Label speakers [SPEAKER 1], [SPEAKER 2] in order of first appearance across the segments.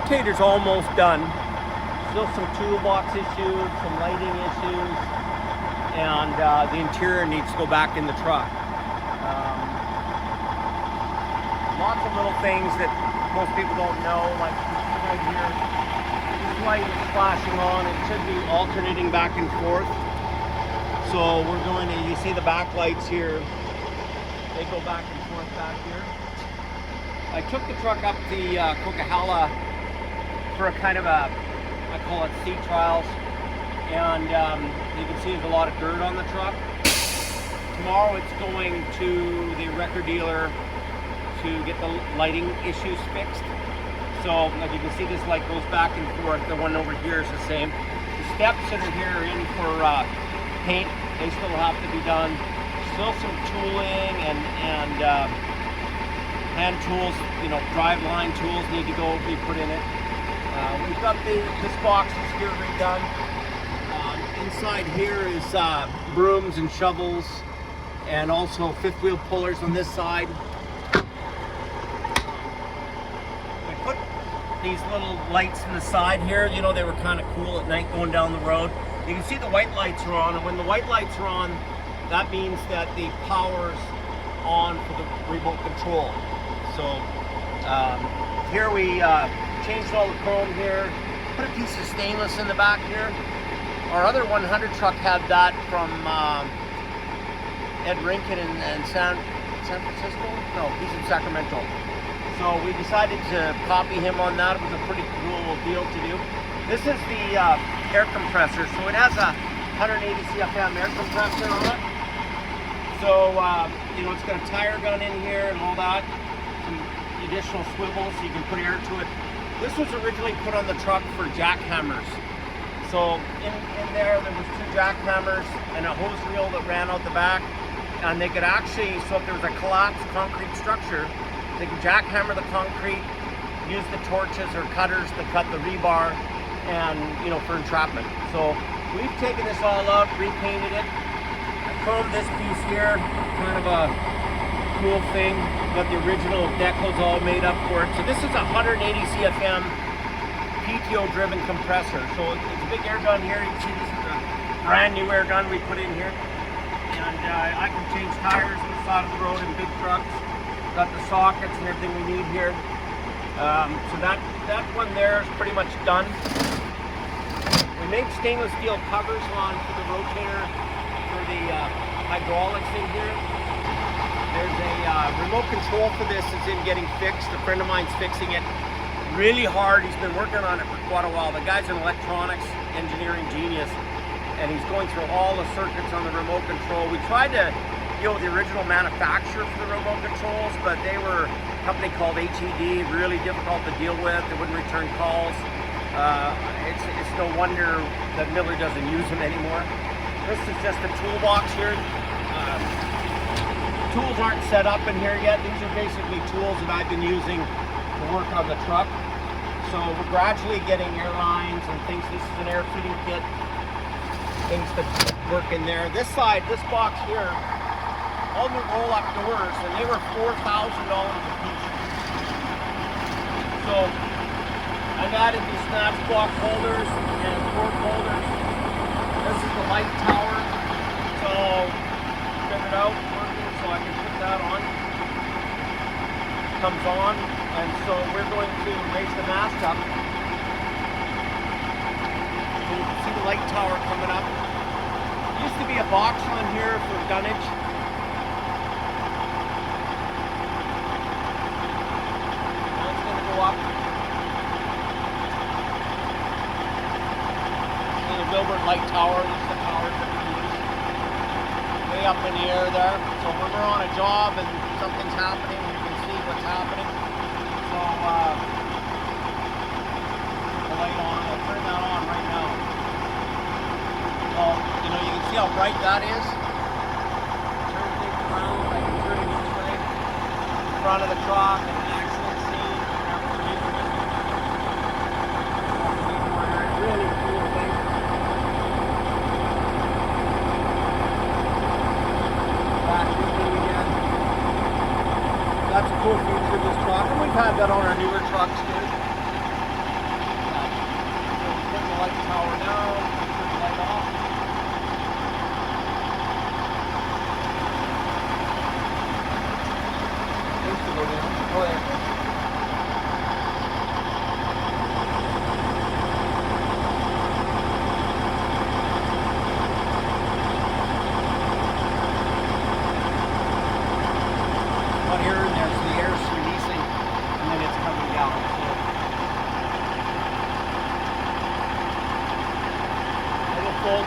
[SPEAKER 1] rotator's almost done. Still some toolbox issues, some lighting issues, and the interior needs to go back in the truck. Lots of little things that most people don't know, like right here, this light is flashing on. It should be alternating back and forth. So we're going to, you see the back lights here, they go back and forth back here. I took the truck up the Coquihalla for a kind of a, I call it sea trials, and you can see there's a lot of dirt on the truck. Tomorrow it's going to the record dealer to get the lighting issues fixed. So as you can see, this light goes back and forth. The one over here is the same. The steps that are here are in for paint. They still have to be done. Still some tooling and hand tools, you know, drive line tools need to go be put in it. We've got this box is here redone. Inside here is brooms and shovels, and also fifth wheel pullers on this side. We put these little lights in the side here. You know, they were kind of cool at night going down the road. You can see the white lights are on, and when the white lights are on, that means that the power's on for the remote control. So here we changed all the chrome here, put a piece of stainless in the back here. Our other 100 truck had that from Ed Rinkin in San Francisco? No, he's in Sacramento. So we decided to copy him on that. It was a pretty cool deal to do. This is the air compressor. So it has a 180 CFM air compressor on it. So, you know, it's got a tire gun in here and all that. Some additional swivels so you can put air to it. This was originally put on the truck for jackhammers. So in there was 2 jackhammers and a hose reel that ran out the back, and they could actually, so if there was a collapsed concrete structure, they could jackhammer the concrete, use the torches or cutters to cut the rebar, and, you know, for entrapment. So we've taken this all out, repainted it. I chromed this piece here, kind of a cool thing. Got the original decals all made up for it. So this is a 180 CFM PTO driven compressor. So it's a big air gun here. You can see this is a brand new air gun we put in here. And I can change tires on the side of the road in big trucks. Got the sockets and everything we need here. So that one there is pretty much done. We made stainless steel covers on for the rotator for the hydraulics in here. There's a remote control for this is in getting fixed. A friend of mine's fixing it really hard. He's been working on it for quite a while. The guy's an electronics engineering genius, and he's going through all the circuits on the remote control. We tried to deal with the original manufacturer for the remote controls, but they were a company called HED, really difficult to deal with. They wouldn't return calls. It's no wonder that Miller doesn't use them anymore. This is just a toolbox here. Tools aren't set up in here yet. These are basically tools that I've been using to work on the truck. So we're gradually getting air lines and things. This is an air feeding kit, things that work in there. This side, this box here, all new roll-up doors, and they were $4,000 a piece. So I've added these snatch block holders and cord holders. This is the light tower. So figured out working, so I can put that on. Comes on, and so we're going to raise the mast up. So you can see the light tower coming up. There used to be a box on here for dunnage. Now it's going to go up. And the Wilbur light tower, this is the tower that we use. Way up in the air there. So when we're on a job and something's happening, what's happening. So the light on, I'll turn that on right now. So, you know, you can see how bright that is. Turn things around, I can turn it each way. In front of the truck and an accident scene. Really cool thing. Back again. That's a cool feature of this truck, and we've had that on our newer trucks too.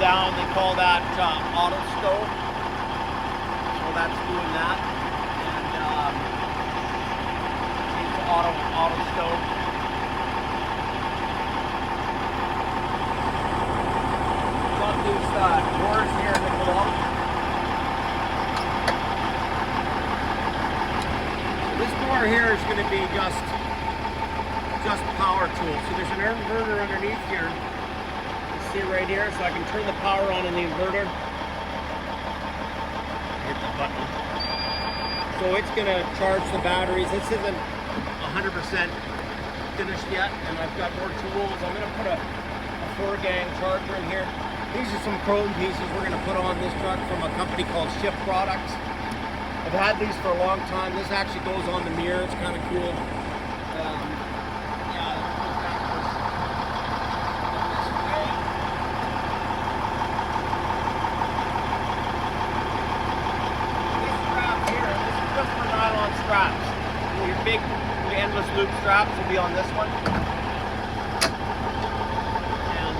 [SPEAKER 1] down, they call that auto stow. So that's doing that. And it's auto stow. Got these doors here that go up. This door here is going to be just power tool. So there's an inverter underneath here. You see it right here, so I can turn the power on in the inverter. Hit the button. So it's going to charge the batteries. This isn't 100% finished yet, and I've got more tools. I'm going to put a 4-gang charger in here. These are some chrome pieces we're going to put on this truck from a company called Shift Products. I've had these for a long time. This actually goes on the mirror. It's kind of cool. Straps. Your big endless loop straps will be on this one. And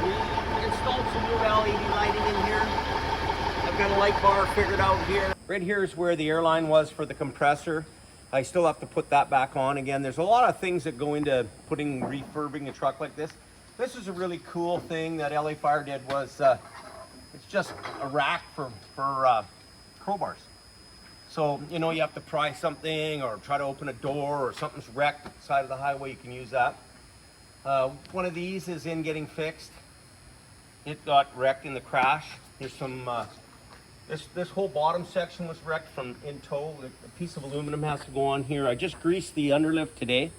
[SPEAKER 1] we installed some new LED lighting in here. I've got a light bar figured out here. Right here is where the airline was for the compressor. I still have to put that back on again. There's a lot of things that go into refurbing a truck like this. This is a really cool thing that LA Fire did was it's just a rack for crowbars. So, you know, you have to pry something or try to open a door or something's wrecked at the side of the highway, you can use that. One of these is in getting fixed. It got wrecked in the crash. There's some, this whole bottom section was wrecked from in tow. A piece of aluminum has to go on here. I just greased the underlift today.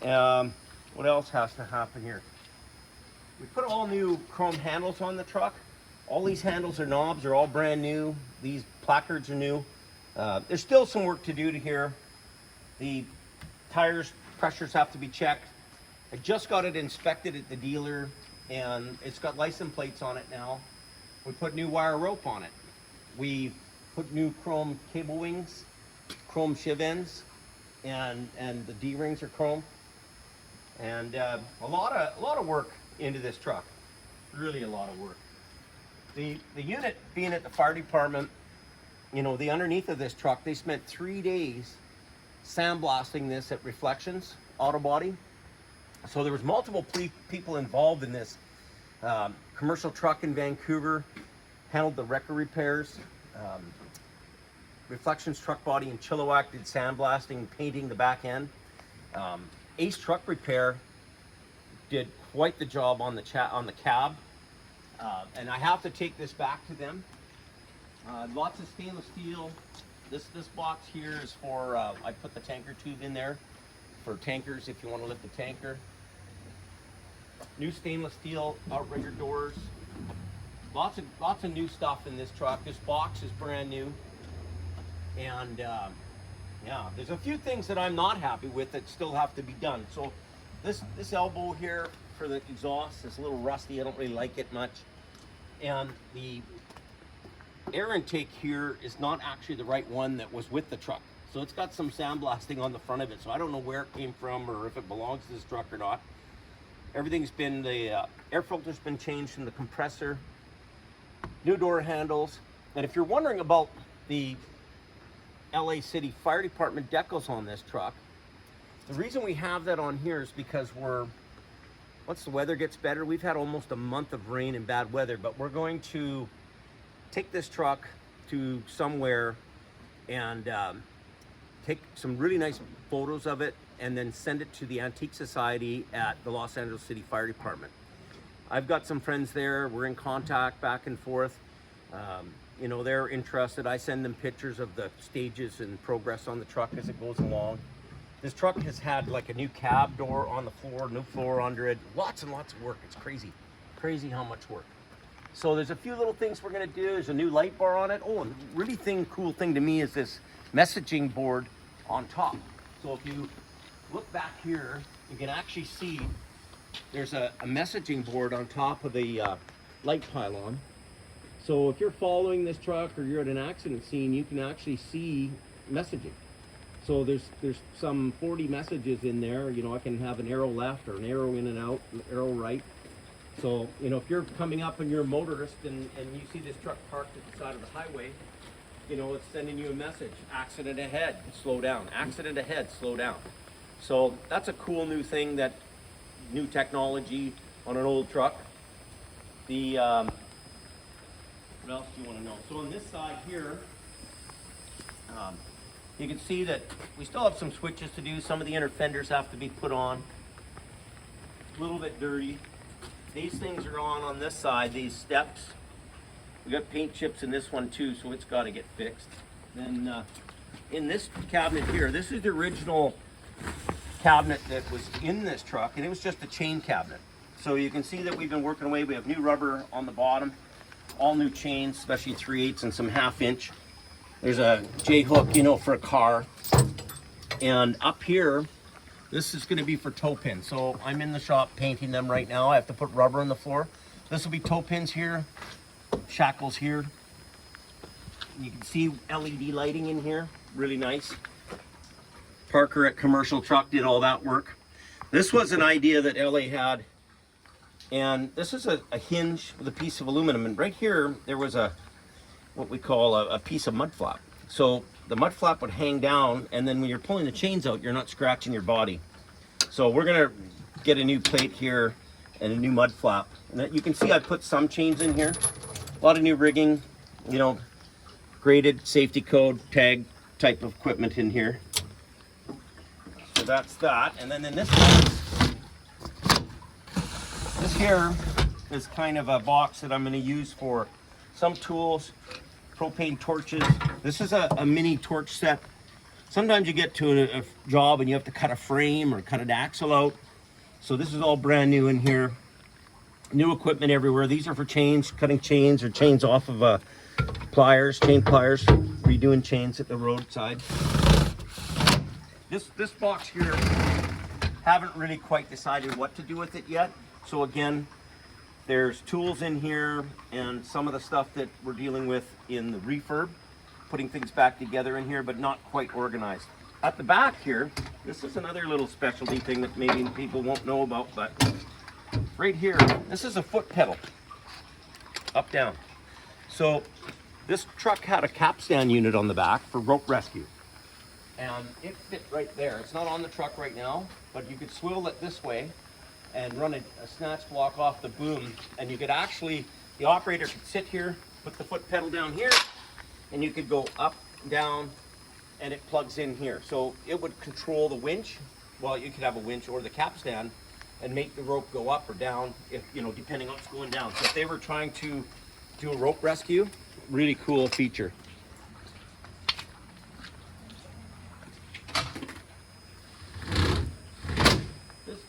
[SPEAKER 1] What else has to happen here? We put all new chrome handles on the truck. All these handles or knobs are all brand new. These placards are new. There's still some work to do to here. The tires, pressures have to be checked. I just got it inspected at the dealer and it's got license plates on it now. We put new wire rope on it. We put new chrome cable wings, chrome shiv ends, and the D-rings are chrome. And a lot of work into this truck. Really a lot of work. The unit being at the fire department, you know, the underneath of this truck, they spent 3 days sandblasting this at Reflections Auto Body. So there was multiple people involved in this. Commercial truck in Vancouver handled the wrecker repairs. Reflections Truck Body in Chilliwack did sandblasting, painting the back end. Ace Truck Repair did quite the job on the cab. And I have to take this back to them. Lots of stainless steel. This box here is for, I put the tanker tube in there for tankers if you want to lift the tanker. New stainless steel outrigger doors. Lots of new stuff in this truck. This box is brand new. And yeah, there's a few things that I'm not happy with that still have to be done. So this elbow here for the exhaust is a little rusty. I don't really like it much. And the air intake here is not actually the right one that was with the truck. So it's got some sandblasting on the front of it. So I don't know where it came from or if it belongs to this truck or not. Everything's been, the air filter's been changed in the compressor, new door handles. And if you're wondering about the LA City Fire Department decals on this truck, the reason we have that on here is because once the weather gets better, we've had almost a month of rain and bad weather, but we're going to take this truck to somewhere and take some really nice photos of it and then send it to the Antique Society at the Los Angeles City Fire Department. I've got some friends there. We're in contact back and forth. You know, they're interested. I send them pictures of the stages and progress on the truck as it goes along. This truck has had like a new cab door on the floor, new floor under it, lots and lots of work. It's crazy how much work. So there's a few little things we're gonna do. There's a new light bar on it. Oh, and really cool thing to me is this messaging board on top. So if you look back here, you can actually see there's a messaging board on top of the light pylon. So if you're following this truck or you're at an accident scene, you can actually see messaging. So there's some 40 messages in there. You know, I can have an arrow left or an arrow in and out, an arrow right. So, you know, if you're coming up and you're a motorist and you see this truck parked at the side of the highway, you know, it's sending you a message: accident ahead, slow down. Accident ahead, slow down. So that's a cool new thing, that new technology on an old truck. The what else do you want to know? So on this side here, you can see that we still have some switches to do. Some of the inner fenders have to be put on. A little bit dirty. These things are on this side, these steps. We got paint chips in this one too, so it's got to get fixed. Then in this cabinet here, this is the original cabinet that was in this truck, and it was just a chain cabinet. So you can see that we've been working away. We have new rubber on the bottom, all new chains, especially 3/8 and some 1/2 inch. There's a J-hook, you know, for a car. And up here, this is going to be for toe pins. So I'm in the shop painting them right now. I have to put rubber on the floor. This will be toe pins here, shackles here. You can see LED lighting in here, really nice. Parker at Commercial Truck did all that work. This was an idea that LA had. And this is a hinge with a piece of aluminum. And right here, there was what we call a piece of mud flap. So the mud flap would hang down, and then when you're pulling the chains out, you're not scratching your body. So we're gonna get a new plate here and a new mud flap. And you can see I put some chains in here. A lot of new rigging, you know, graded safety code tag type of equipment in here. So that's that. And then in this box, this here is kind of a box that I'm gonna use for some tools, propane torches. This is a mini torch set. Sometimes you get to a job and you have to cut a frame or cut an axle out. So this is all brand new in here. New equipment everywhere. These are for chains, cutting chains or chains off of pliers, chain pliers, redoing chains at the roadside. This box here, haven't really quite decided what to do with it yet. So again, there's tools in here and some of the stuff that we're dealing with in the refurb, putting things back together in here, but not quite organized. At the back here, this is another little specialty thing that maybe people won't know about, but right here, this is a foot pedal, up, down. So this truck had a capstan unit on the back for rope rescue, and it fit right there. It's not on the truck right now, but you could swivel it this way and run a snatch block off the boom, and you could actually, the operator could sit here, put the foot pedal down here, and you could go up, down, and it plugs in here. So it would control the winch. Well, you could have a winch or the capstan and make the rope go up or down, if, you know, depending on what's going down. So if they were trying to do a rope rescue, really cool feature.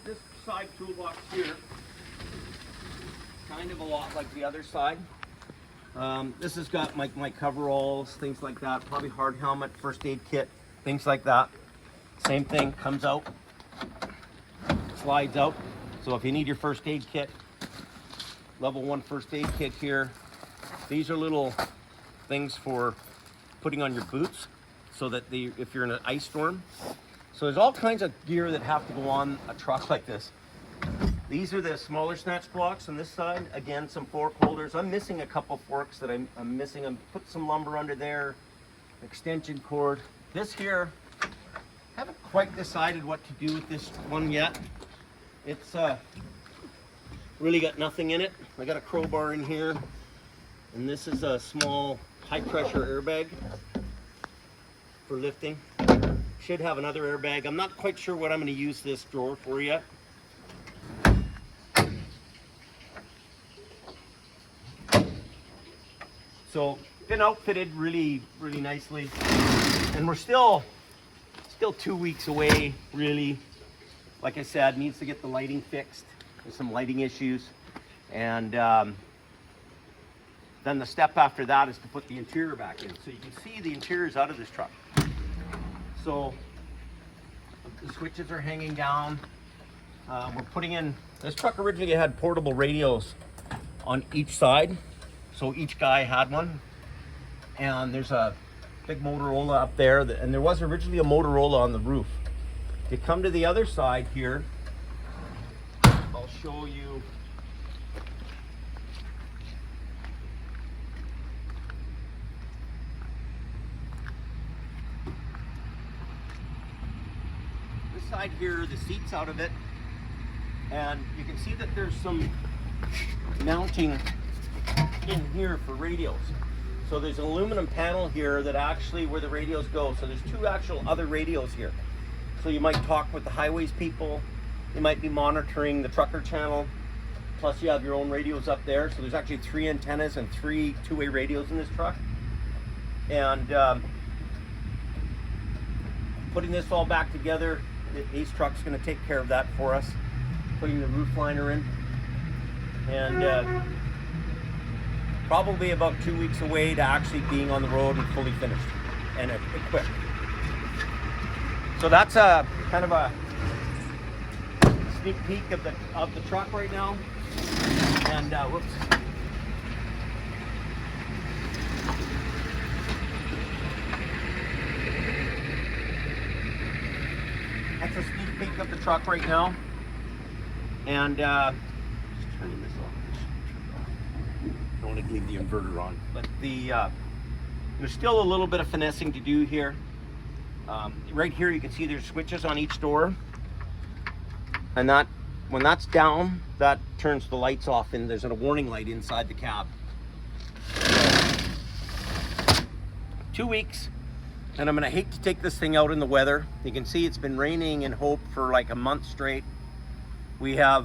[SPEAKER 1] This side toolbox here, kind of a lot like the other side. This has got my coveralls, things like that, probably hard helmet, first aid kit, things like that. Same thing, comes out, slides out. So if you need your first aid kit, level 1 first aid kit here. These are little things for putting on your boots so that if you're in an ice storm. So there's all kinds of gear that have to go on a truck like this. These are the smaller snatch blocks on this side. Again, some fork holders. I'm missing a couple forks that I'm missing. I'm put some lumber under there, extension cord. This here, haven't quite decided what to do with this one yet. It's really got nothing in it. I got a crowbar in here, and this is a small high pressure airbag for lifting. Should have another airbag. I'm not quite sure what I'm going to use this drawer for yet. So been outfitted really nicely, and we're still 2 weeks away, really. Like I said, needs to get the lighting fixed. There's some lighting issues, and then the step after that is to put the interior back in. So you can see the interior's out of this truck. So the switches are hanging down. We're putting in, this truck originally had portable radios on each side. So each guy had one. And there's a big Motorola up there, and there was originally a Motorola on the roof. You come to the other side here, I'll show you. This side here, the seat's out of it, and you can see that there's some mounting in here for radios. So there's an aluminum panel here that actually where the radios go. So there's two actual other radios here. So you might talk with the highways people. You might be monitoring the trucker channel. Plus you have your own radios up there. So there's actually 3 antennas and 3 two-way radios in this truck. And putting this all back together, the Ace truck's gonna take care of that for us. Putting the roof liner in. And probably about 2 weeks away to actually being on the road and fully finished and equipped. So that's a kind of a sneak peek of the truck right now. And whoops. That's a sneak peek of the truck right now. And just turning this off. I don't want to leave the inverter on, but there's still a little bit of finessing to do here. Right here you can see there's switches on each door, and that when that's down, that turns the lights off, and there's a warning light inside the cab. 2 weeks, and I'm gonna hate to take this thing out in the weather. You can see it's been raining in Hope for like a month straight. We have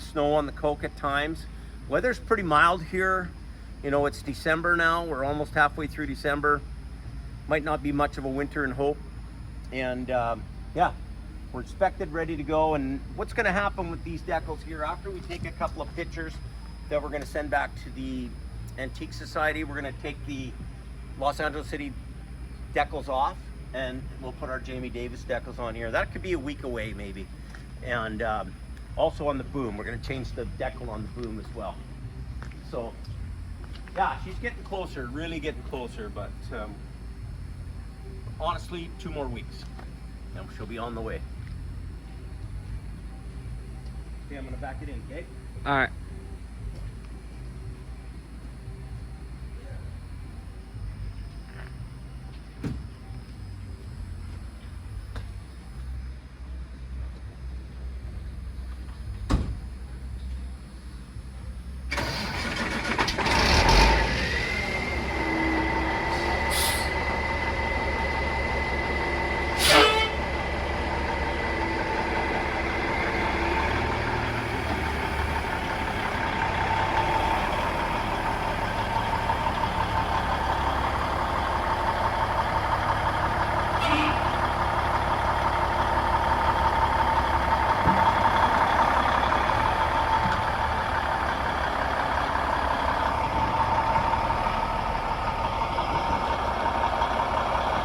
[SPEAKER 1] snow on the Coke at times. Weather's pretty mild here. You know, it's December now. We're almost halfway through December. Might not be much of a winter in Hope. And yeah, we're inspected, ready to go. And what's gonna happen with these decals here, after we take a couple of pictures that we're gonna send back to the Antique Society, we're gonna take the Los Angeles City decals off, and we'll put our Jamie Davis decals on here. That could be a week away maybe. And also on the boom, we're gonna change the decal on the boom as well. So yeah, she's getting closer, really getting closer, but honestly, 2 more weeks and she'll be on the way. Okay, I'm gonna back it in, okay?
[SPEAKER 2] All right.